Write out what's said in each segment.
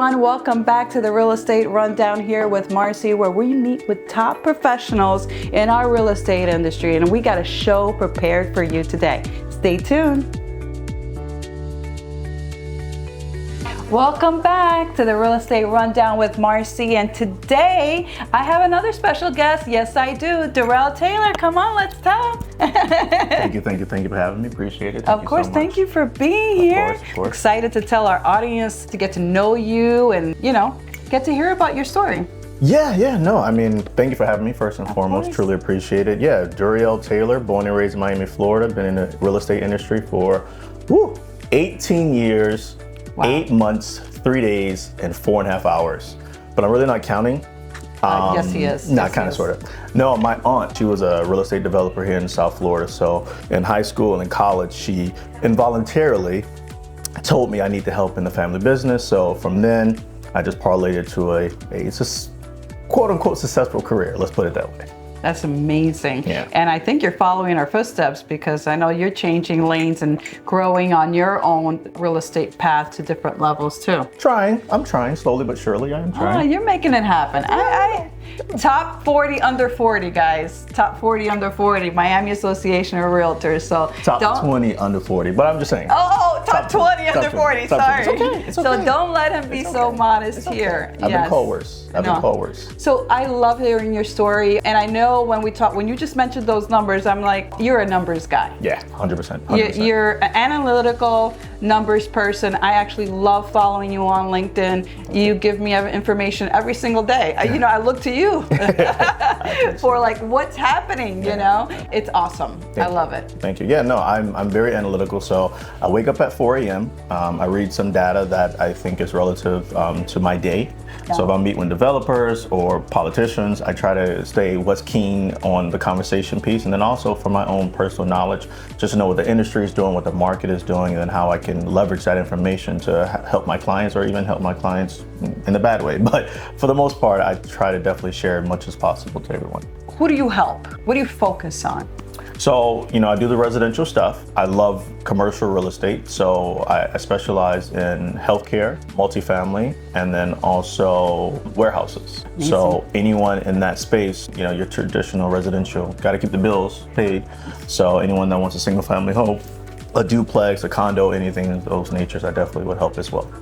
everyone, welcome back to the Real Estate Rundown here with Marcie, where we meet with top professionals in our real estate industry, and we got a show prepared for you today. Stay tuned. Welcome back to the Real Estate Rundown with Marcie, and today I have another special guest. Yes, I do. Duriel Taylor, come on, let's talk. Thank you for having me. Appreciate it. Of course, thank you for being here. Of course. Excited to tell our audience to get to know you and, get to hear about your story. Thank you for having me first and foremost. Truly appreciate it. Yeah, Duriel Taylor, born and raised in Miami, Florida. Been in the real estate industry for 18 years. Wow. 8 months, 3 days, and 4.5 hours. But I'm really not counting. Yes, he is. Not kind of, sort of. No, my aunt, she was a real estate developer here in South Florida. So in high school and in college, she involuntarily told me I need to help in the family business. So from then, I just parlayed it to it's a quote unquote successful career. Let's put it that way. That's amazing. Yeah. And I think you're following our footsteps because I know you're changing lanes and growing on your own real estate path to different levels too. I'm trying slowly but surely. I am trying. You're making it happen. Top 40 under 40, guys. Top 40 under 40, Miami Association of Realtors. So top 20 under 40, but I'm just saying. Top 20 under 40, sorry. It's okay. So don't let him be so modest here. I've been called worse. I've been called worse. So I love hearing your story. And I know when you just mentioned those numbers, I'm like, you're a numbers guy. Yeah, 100%. You're an analytical numbers person. I actually love following you on LinkedIn. You give me information every single day. I look to you for like what's happening, It's awesome. I love it. Thank you. Yeah, no, I'm very analytical. So I wake up at 4 a.m. I read some data that I think is relative to my day. Yeah. So if I'm meeting with developers or politicians, I try to stay what's keen on the conversation piece. And then also for my own personal knowledge, just to know what the industry is doing, what the market is doing, and then how I can leverage that information to help my clients or even help my clients in a bad way. But for the most part, I try to definitely share as much as possible to everyone. Who do you help? What do you focus on? So, I do the residential stuff. I love commercial real estate. So I specialize in healthcare, multifamily, and then also warehouses. Amazing. So anyone in that space, your traditional residential, got to keep the bills paid. So anyone that wants a single family home, a duplex, a condo, anything of those natures, I definitely would help as well.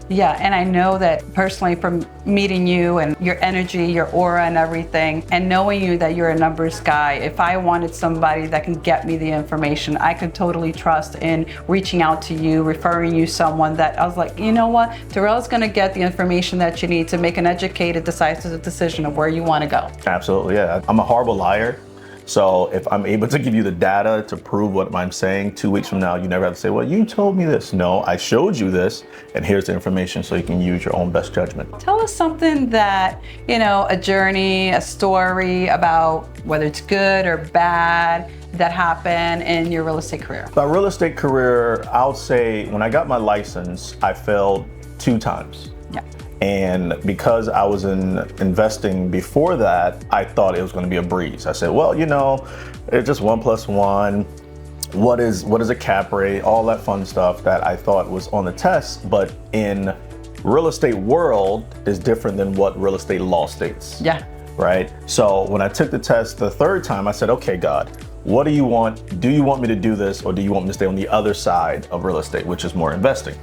Yeah, and I know that personally from meeting you and your energy, your aura and everything, and knowing you that you're a numbers guy, if I wanted somebody that can get me the information, I could totally trust in reaching out to you, referring you someone that I was like, you know what, Duriel's gonna get the information that you need to make an educated, decisive decision of where you wanna go. Absolutely, yeah. I'm a horrible liar. So if I'm able to give you the data to prove what I'm saying, 2 weeks from now, you never have to say, well, you told me this. No, I showed you this, and here's the information so you can use your own best judgment. Tell us something that, a journey, a story about whether it's good or bad that happened in your real estate career. My real estate career, I'll say when I got my license, I failed 2 times. Yeah. And because I was investing before that, I thought it was going to be a breeze. I said, well, it's just 1 + 1. What is a cap rate? All that fun stuff that I thought was on the test, but in real estate world is different than what real estate law states. Yeah. Right? So when I took the test the 3rd time, I said, okay, God, what do you want? Do you want me to do this, or do you want me to stay on the other side of real estate, which is more investing?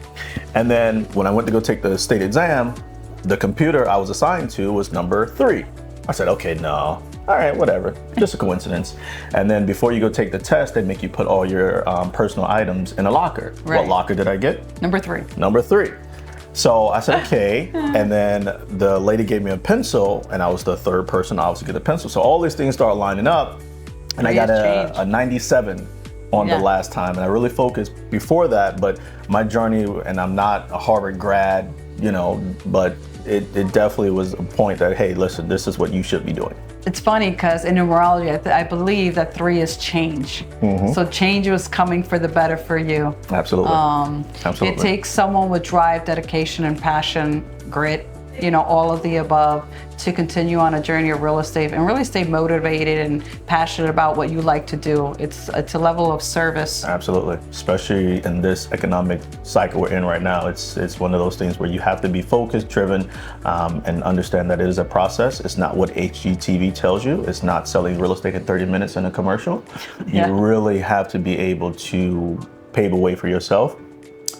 And then when I went to go take the state exam, the computer I was assigned to was number 3. I said, okay, no, all right, whatever, just a coincidence. And then before you go take the test, they make you put all your personal items in a locker. Right. What locker did I get? Number 3. Number 3. So I said, okay. And then the lady gave me a pencil, and I was the 3rd person to obviously get a pencil. So all these things started lining up. And I got a 97 on the last time. And I really focused before that, but my journey, and I'm not a Harvard grad, but it definitely was a point that, hey, listen, this is what you should be doing. It's funny because in numerology, I believe that 3 is change. Mm-hmm. So change was coming for the better for you. Absolutely. Absolutely. It takes someone with drive, dedication, and passion, grit, all of the above to continue on a journey of real estate and really stay motivated and passionate about what you like to do. It's a level of service. Absolutely, especially in this economic cycle we're in right now. It's one of those things where you have to be focused, driven, and understand that it is a process. It's not what HGTV tells you. It's not selling real estate in 30 minutes in a commercial. Yeah. You really have to be able to pave a way for yourself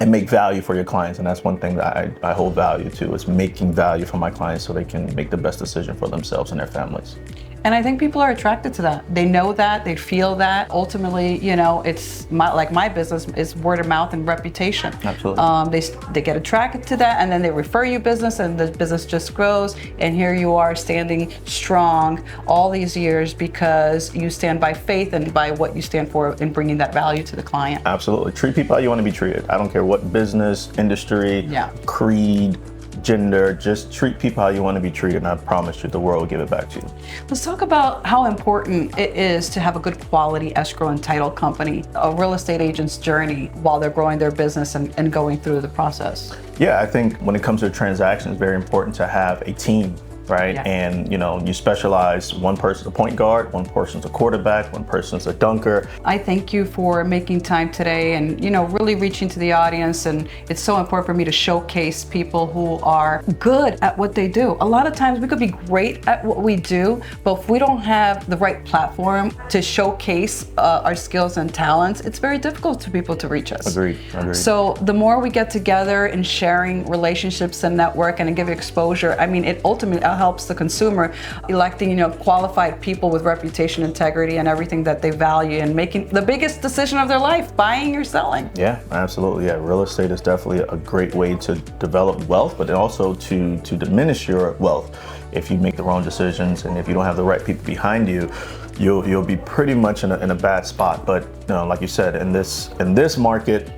and make value for your clients. And that's one thing that I hold value to, is making value for my clients so they can make the best decision for themselves and their families. And I think people are attracted to that. They know that, they feel that. Ultimately, it's my business is word of mouth and reputation. Absolutely. They get attracted to that, and then they refer you business, and the business just grows. And here you are standing strong all these years because you stand by faith and by what you stand for in bringing that value to the client. Absolutely. Treat people how you want to be treated. I don't care what business, industry, creed, gender, just treat people how you want to be treated, and I promise you the world will give it back to you. Let's talk about how important it is to have a good quality escrow and title company, a real estate agent's journey while they're growing their business and going through the process. Yeah, I think when it comes to transactions, it's very important to have a team, right? Yeah. And you specialize. One person's a point guard, one person's a quarterback, one person's a dunker. I thank you for making time today and really reaching to the audience. And it's so important for me to showcase people who are good at what they do. A lot of times we could be great at what we do, but if we don't have the right platform to showcase our skills and talents, it's very difficult for people to reach us. Agreed. So the more we get together in sharing relationships and network and give exposure, it ultimately helps the consumer electing qualified people with reputation, integrity, and everything that they value, and making the biggest decision of their life, buying or selling. Yeah, absolutely. Yeah, real estate is definitely a great way to develop wealth, but also to diminish your wealth. If you make the wrong decisions and if you don't have the right people behind you, you'll be pretty much in a bad spot. But like you said, in this market,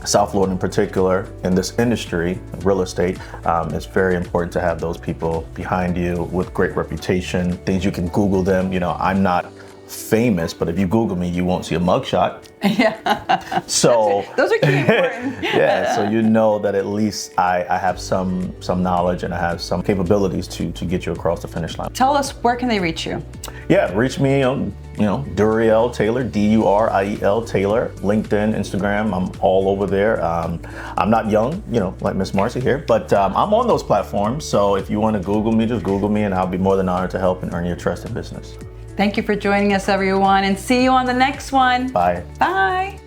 South Florida in particular, in this industry, real estate, it's very important to have those people behind you with great reputation, things you can Google them. I'm not famous, but if you Google me, you won't see a mugshot. Yeah. So those are key important. Yeah, so that at least I have some knowledge and I have some capabilities to get you across the finish line. Tell us, where can they reach you? Yeah, reach me on Duriel Taylor, Duriel Taylor, LinkedIn, Instagram. I'm all over there. I'm not young, like Miss Marcie here, but I'm on those platforms. So if you want to Google me, just Google me, and I'll be more than honored to help and earn your trust in business. Thank you for joining us, everyone, and see you on the next one. Bye. Bye.